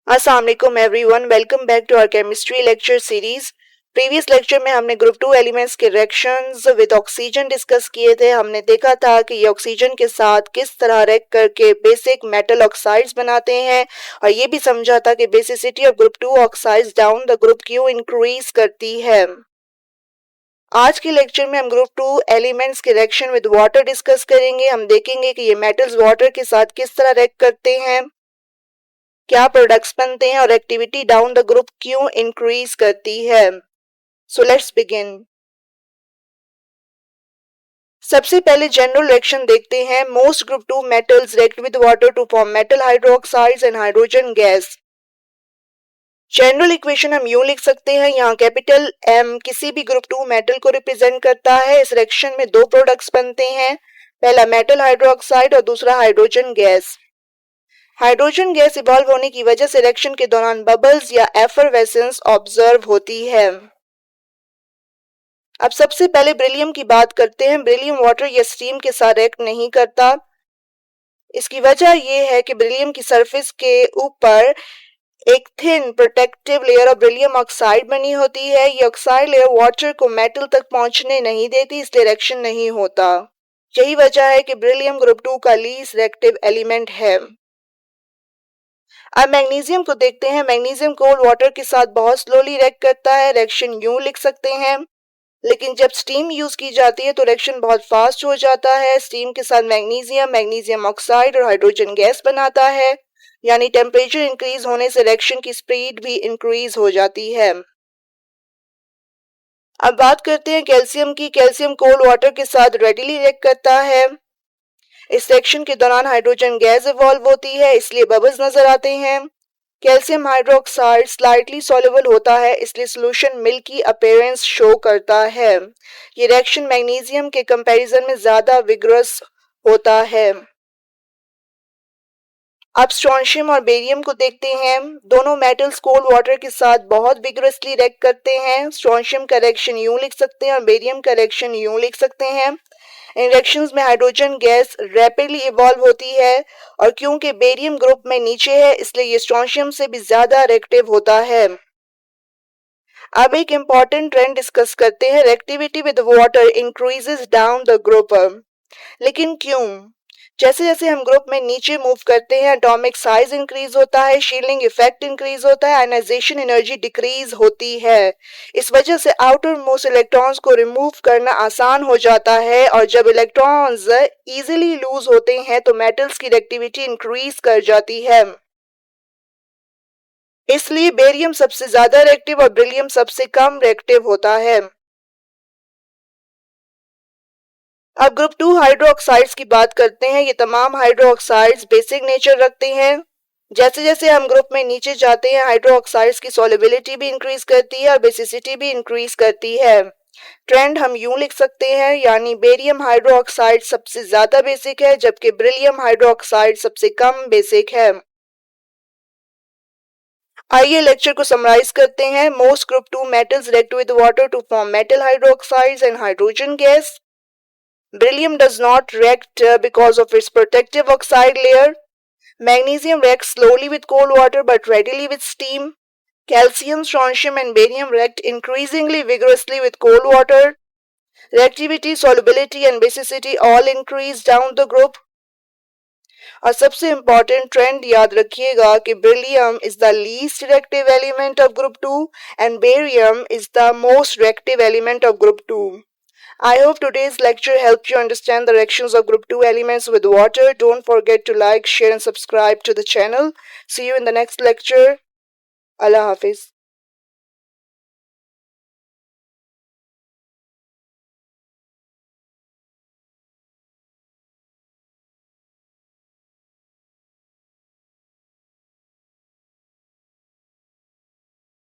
अस्सलाम वालेकुम everyone, welcome back to our chemistry lecture series. Previous lecture में हमने ग्रुप 2 एलिमेंट्स के रिएक्शंस विद ऑक्सीजन डिस्कस किए थे। हमने देखा था कि ये ऑक्सीजन के साथ किस तरह रिएक्ट करके बेसिक मेटल ऑक्साइड्स बनाते हैं और ये भी समझा था कि basicity of group 2 oxides down the group क्यों इंक्रीज करती है। आज के लेक्चर में हम ग्रुप 2 एलिमेंट्स के रिएक्शन विद वाटर डिस्कस करेंगे। हम देखेंगे कि ये मेटल्स वाटर के साथ किस तरह रिएक्ट करते हैं, क्या प्रोडक्ट्स बनते हैं और एक्टिविटी डाउन द ग्रुप क्यों इंक्रीज करती है। So let's begin. सबसे पहले जनरल रिएक्शन देखते हैं। Most group 2 metals react with water to form metal hydroxides and hydrogen gas. General equation हम यूं लिख सकते हैं, यहाँ कैपिटल एम किसी भी ग्रुप 2 मेटल को रिप्रेजेंट करता है। इस रिएक्शन में दो प्रोडक्ट्स बनते हैं, पहला मेटल हाइड्रोक्साइड और दूसरा hydrogen gas. Hydrogen gas evolve होने की वजह से रिएक्शन के दौरान बबल्स या एफरवेसेंस ऑब्जर्व होती है। अब सबसे पहले बेरिलियम की बात करते हैं। बेरिलियम वाटर या स्टीम के साथ रिएक्ट नहीं करता। इसकी वजह यह है कि बेरिलियम की सरफेस के ऊपर एक thin protective layer of beryllium oxide बनी होती है। ये ऑक्साइड लेयर वाटर को मेटल तक पहुंचने नहीं देती, इसलिए रिएक्शन नहीं होता। यही वजह है कि बेरिलियम ग्रुप 2 का लीस्ट रिएक्टिव एलिमेंट है। अब मैग्नीशियम को देखते हैं। मैग्नीशियम कोल्ड वाटर के साथ बहुत स्लोली रिएक्ट करता है। रिएक्शन यूं लिख सकते हैं, लेकिन जब स्टीम यूज की जाती है तो रिएक्शन बहुत फास्ट हो जाता है। स्टीम के साथ मैग्नीशियम मैग्नीशियम ऑक्साइड और हाइड्रोजन गैस बनाता है, यानी टेम्परेचर इंक्रीज होने से रिएक्शन की स्पीड भी इंक्रीज हो जाती है। अब बात करते हैं कैल्शियम की। कैल्शियम कोल्ड वाटर के साथ रेडिली रिएक्ट करता है। इस रिएक्शन के दौरान हाइड्रोजन गैस इवॉल्व होती है, इसलिए बबल्स नजर आते हैं। कैल्शियम हाइड्रोक्साइड स्लाइटली सॉल्युबल होता है, इसलिए सॉल्यूशन मिल्की अपीयरेंस शो करता है। ये रिएक्शन मैग्नीशियम के कंपैरिजन में ज्यादा विग्रस होता है। अब स्ट्रोंशियम और बेरियम को देखते हैं। दोनों मेटल्स कोल्ड वाटर के साथ बहुत विग्रसली रिएक्ट करते हैं। स्ट्रोंशियम का रिएक्शन यूं लिख सकते हैं और बेरियम का रिएक्शन यूं लिख सकते हैं। इन रिएक्शंस में हाइड्रोजन गैस रैपिडली इवॉल्व होती है और क्योंकि बेरियम ग्रुप में नीचे है, इसलिए ये स्ट्रोंशियम से भी ज्यादा रिएक्टिव होता है। अब एक इंपॉर्टेंट ट्रेंड डिस्कस करते हैं। Reactivity with water increases down the group. लेकिन क्यों? जैसे जैसे हम ग्रुप में नीचे मूव करते हैं, एटॉमिक साइज इंक्रीज होता है, शील्डिंग इफेक्ट इंक्रीज होता है, आयनाइजेशन एनर्जी डिक्रीज होती है। इस वजह से आउटर मोस्ट इलेक्ट्रॉन्स को रिमूव करना आसान हो जाता है और जब इलेक्ट्रॉन्स इजीली लूज होते हैं तो मेटल्स की रिएक्टिविटी इंक्रीज कर जाती है। इसलिए बेरियम सबसे ज्यादा रिएक्टिव और बेरिलियम सबसे कम रिएक्टिव होता है। अब ग्रुप 2 हाइड्रोक्साइड्स की बात करते हैं। ये तमाम हाइड्रोक्साइड्स बेसिक नेचर रखते हैं। जैसे जैसे हम ग्रुप में नीचे जाते हैं, हाइड्रोक्साइड्स की सॉल्युबिलिटी भी इंक्रीज करती है और बेसिसिटी भी इंक्रीज करती है। ट्रेंड हम यूं लिख सकते हैं, यानी बेरियम हाइड्रोक्साइड सबसे ज्यादा बेसिक है, जबकि बेरिलियम हाइड्रोक्साइड सबसे कम बेसिक है। आइए लेक्चर को समराइज करते हैं। Most group 2 metals react with water to form metal hydroxides and hydrogen gas. Beryllium does not react because of its protective oxide layer. Magnesium reacts slowly with cold water but readily with steam. Calcium, strontium and barium react increasingly vigorously with cold water. Reactivity, solubility and basicity all increase down the group. और सबसे important trend याद रखिएगा कि beryllium is the least reactive element of group 2 and barium is the most reactive element of group 2. I hope today's lecture helped you understand the reactions of group 2 elements with water. Don't forget to like, share and subscribe to the channel. See you in the next lecture. Allah Hafiz.